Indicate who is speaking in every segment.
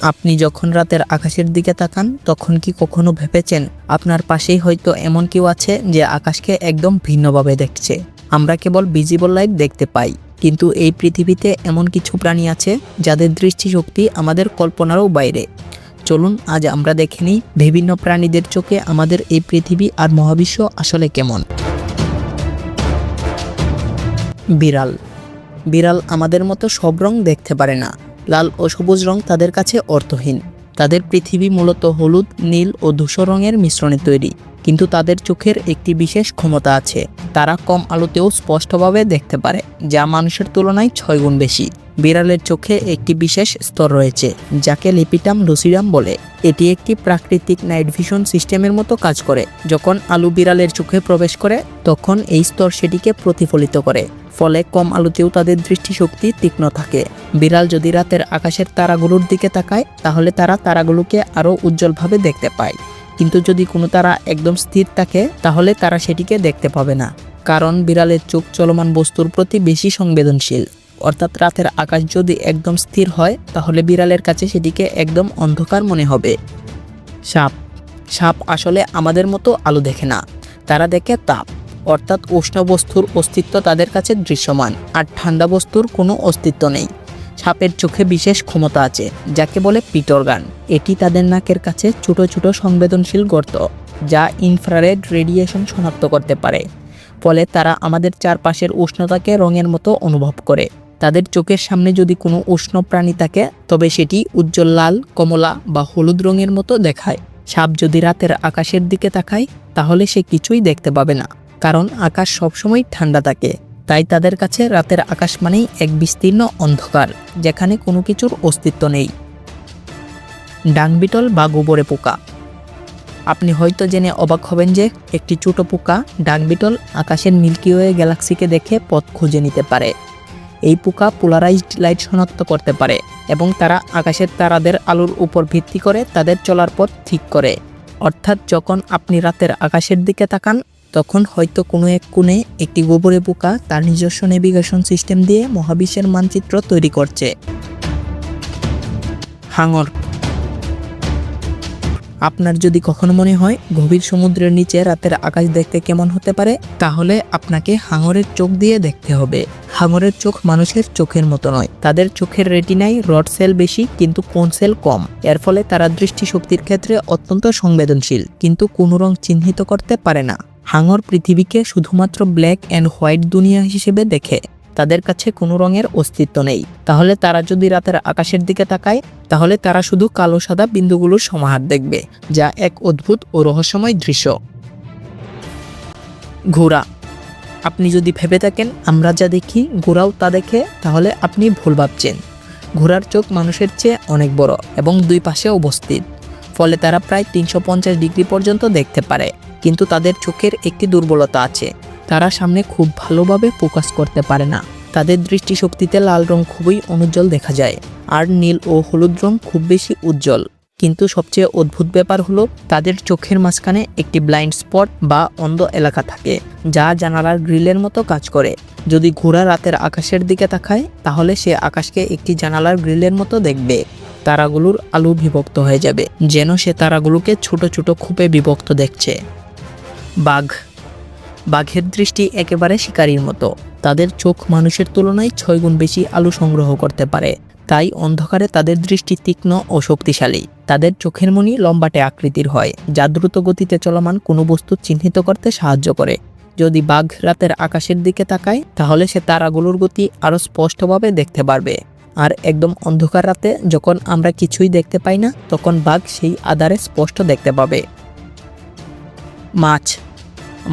Speaker 1: আপনি যখন রাতের আকাশের দিকে তাকান তখন কি কখনো ভেবেছেন আপনার পাশেই হয়তো এমন কেউ আছে যে আকাশকে একদম ভিন্নভাবে দেখছে? আমরা কেবল ভিজিবল লাইট দেখতে পাই, কিন্তু এই পৃথিবীতে এমন কিছু প্রাণী আছে যাদের দৃষ্টিশক্তি আমাদের কল্পনারও বাইরে। চলুন আজ আমরা দেখে নিই বিভিন্ন প্রাণীদের চোখে আমাদের এই পৃথিবী আর মহাবিশ্ব আসলে কেমন। বিড়াল। বিড়াল আমাদের মতো সব রং দেখতে পারে না। লাল ও সবুজ রং তাদের কাছে অর্থহীন। তাদের পৃথিবী মূলত হলুদ, নীল ও ধূসর রঙের মিশ্রণে তৈরি, কিন্তু তাদের চোখের একটি বিশেষ ক্ষমতা আছে। তারা কম আলোতেও স্পষ্টভাবে দেখতে পারে, যা মানুষের তুলনায় 6 গুণ বেশি। বিড়ালের চোখে একটি বিশেষ স্তর রয়েছে যাকে লেপিটাম লুসিডাম বলে। এটি একটি প্রাকৃতিক নাইট ভিশন সিস্টেমের মতো কাজ করে। যখন আলো বিড়ালের চোখে প্রবেশ করে তখন এই স্তর সেটিকে প্রতিফলিত করে, ফলে কম আলোতেও তাদের দৃষ্টিশক্তি তীক্ষ্ণ থাকে। বিড়াল যদি রাতের আকাশের তারাগুলোর দিকে তাকায় তাহলে তারা তারাগুলোকে আরও উজ্জ্বলভাবে দেখতে পায়, কিন্তু যদি কোনো তারা একদম স্থির থাকে তাহলে তারা সেটিকে দেখতে পাবে না, কারণ বিড়ালের চোখ চলমান বস্তুর প্রতি বেশি সংবেদনশীল। অর্থাৎ রাতের আকাশ যদি একদম স্থির হয় তাহলে বিড়ালের কাছে সেটিকে একদম অন্ধকার মনে হবে। সাপ। সাপ আসলে আমাদের মতো আলো দেখে না, তারা দেখে তাপ, অর্থাৎ উষ্ণ বস্তুর অস্তিত্ব তাদের কাছে দৃশ্যমান, আর ঠান্ডা বস্তুর কোনো অস্তিত্ব নেই। সাপের চোখে বিশেষ ক্ষমতা আছে যাকে বলে পিট অর্গান। এটি তাদের নাকের কাছে ছোট ছোট সংবেদনশীল গর্ত, যা ইনফ্রারেড রেডিয়েশন শনাক্ত করতে পারে। ফলে তারা আমাদের চারপাশের উষ্ণতাকে রঙের মতো অনুভব করে। তাদের চোখের সামনে যদি কোনো উষ্ণ প্রাণী থাকে তবে সেটি উজ্জ্বল লাল, কমলা বা হলুদ রঙের মতো দেখায়। সাপ যদি রাতের আকাশের দিকে তাকায় তাহলে সে কিছুই দেখতে পাবে না, কারণ আকাশ সবসময় ঠান্ডা থাকে। তাই তাদের কাছে রাতের আকাশ মানেই এক বিস্তীর্ণ অন্ধকার, যেখানে কোনো কিছুর অস্তিত্ব নেই। ডাংবিটল বা গোবরে পোকা। আপনি হয়তো জেনে অবাক হবেন যে একটি ছোট পোকা ডাংবিটল আকাশের মিল্কি ওয়ে গ্যালাক্সিকে দেখে পথ খুঁজে নিতে পারে। এই পোকা পোলারাইজড লাইট শনাক্ত করতে পারে এবং তারা আকাশের তারাদের আলোর উপর ভিত্তি করে তাদের চলার পথ ঠিক করে। অর্থাৎ যখন আপনি রাতের আকাশের দিকে তাকান তখন হয়তো কোনো এক কোণে একটি গোবরে পোকা তার নিজস্ব নেভিগেশন সিস্টেম দিয়ে মহাবিশ্বের মানচিত্র তৈরি করছে। হাঙর। আপনার যদি কখনো মনে হয় গভীর সমুদ্রের নিচে রাতের আকাশ দেখতে কেমন হতে পারে, তাহলে আপনাকে হাঙরের চোখ দিয়ে দেখতে হবে। হাঙরের চোখ মানুষের চোখের মতো নয়। তাদের চোখের রেটিনায় রড সেল বেশি কিন্তু কোন সেল কম। এর ফলে তারা দৃষ্টিশক্তির ক্ষেত্রে অত্যন্ত সংবেদনশীল, কিন্তু কোনো রং চিহ্নিত করতে পারে না। হাঙর পৃথিবীকে শুধুমাত্র ব্ল্যাক অ্যান্ড হোয়াইট দুনিয়া হিসেবে দেখে। তাদের কাছে কোনো রঙের অস্তিত্ব নেই। তাহলে তারা যদি রাতের আকাশের দিকে তাকায় তাহলে তারা শুধু কালো সাদা বিন্দুগুলোর সমাহার দেখবে, যা এক অদ্ভুত ও রহস্যময় দৃশ্য। ঘোড়া। আপনি যদি ভেবে থাকেন আমরা যা দেখি ঘোড়াও তা দেখে, তাহলে আপনি ভুল ভাবছেন। ঘোড়ার চোখ মানুষের চেয়ে অনেক বড় এবং দুই পাশে অবস্থিত, ফলে তারা প্রায় 350 ডিগ্রি পর্যন্ত দেখতে পারে। কিন্তু তাদের চোখের একটি দুর্বলতা আছে, তারা সামনে খুব ভালোভাবে ফোকাস করতে পারে না। তাদের দৃষ্টিশক্তিতে লাল রং খুবই অনুজ্জ্বল দেখা যায়, আর নীল ও হলুদ রং খুব বেশি উজ্জ্বল। কিন্তু সবচেয়ে অদ্ভুত ব্যাপার হলো তাদের চোখের মাঝখানে একটি ব্লাইন্ড স্পট বা অন্ধ এলাকা থাকে, যা জানালার গ্রিলের মতো কাজ করে। যদি ঘোড়া রাতের আকাশের দিকে তাকায় তাহলে সে আকাশকে একটি জানালার গ্রিলের মতো দেখবে। তারাগুলোর আলো বিভক্ত হয়ে যাবে, যেন সে তারাগুলোকে ছোট ছোট খোপে বিভক্ত দেখছে। বাঘ। বাঘের দৃষ্টি একেবারে শিকারীর মতো। তাদের চোখ মানুষের তুলনায় 6 গুণ বেশি আলো সংগ্রহ করতে পারে, তাই অন্ধকারে তাদের দৃষ্টি তীক্ষ্ণ ও শক্তিশালী। তাদের চোখের মণি লম্বাটে আকৃতির হয়, যা দ্রুত গতিতে চলমান কোনো বস্তু চিহ্নিত করতে সাহায্য করে। যদি বাঘ রাতের আকাশের দিকে তাকায় তাহলে সে তারাগুলোর গতি আরও স্পষ্টভাবে দেখতে পারবে। আর একদম অন্ধকার রাতে যখন আমরা কিছুই দেখতে পাই না তখন বাঘ সেই আঁধারে স্পষ্ট দেখতে পাবে। মাছ।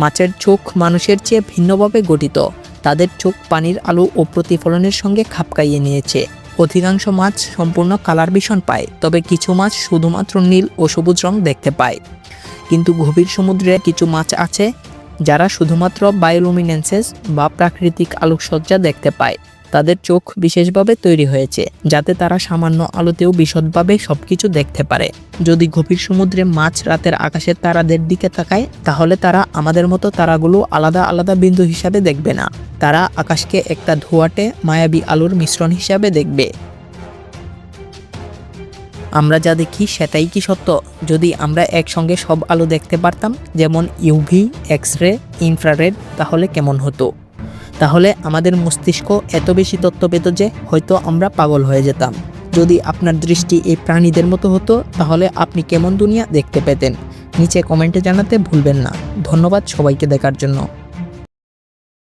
Speaker 1: মাছের চোখ মানুষের চেয়ে ভিন্নভাবে গঠিত। তাদের চোখ পানির আলো ও প্রতিফলনের সঙ্গে খাপ খাইয়ে নিয়েছে। অধিকাংশ মাছ সম্পূর্ণ কালার ভিশন পায়, তবে কিছু মাছ শুধুমাত্র নীল ও সবুজ রং দেখতে পায়। কিন্তু গভীর সমুদ্রে কিছু মাছ আছে যারা শুধুমাত্র বায়োলুমিনেন্সেস বা প্রাকৃতিক আলোকসজ্জা দেখতে পায়। তাদের চোখ বিশেষভাবে তৈরি হয়েছে যাতে তারা সামান্য আলোতেও বিশদভাবে সবকিছু দেখতে পারে। যদি গভীর সমুদ্রে মাছ রাতের আকাশের তারাদের দিকে তাকায় তাহলে তারা আমাদের মতো তারাগুলো আলাদা আলাদা বিন্দু হিসাবে দেখবে না। তারা আকাশকে একটা ধোঁয়াটে মায়াবী আলোর মিশ্রণ হিসাবে দেখবে। আমরা যা দেখি সেটাই কি সত্য? যদি আমরা একসঙ্গে সব আলো দেখতে পারতাম, যেমন ইউভি, এক্স রে, ইনফ্রারেড, তাহলে কেমন হতো? তাহলে আমাদের মস্তিষ্ক এত বেশি তথ্য পেত যে হয়তো আমরা পাগল হয়ে যেতাম। যদি আপনার দৃষ্টি এই প্রাণীদের মতো হতো, তাহলে আপনি কেমন দুনিয়া দেখতে পেতেন? নিচে কমেন্টে জানাতে ভুলবেন না। ধন্যবাদ সবাইকে দেখার জন্য।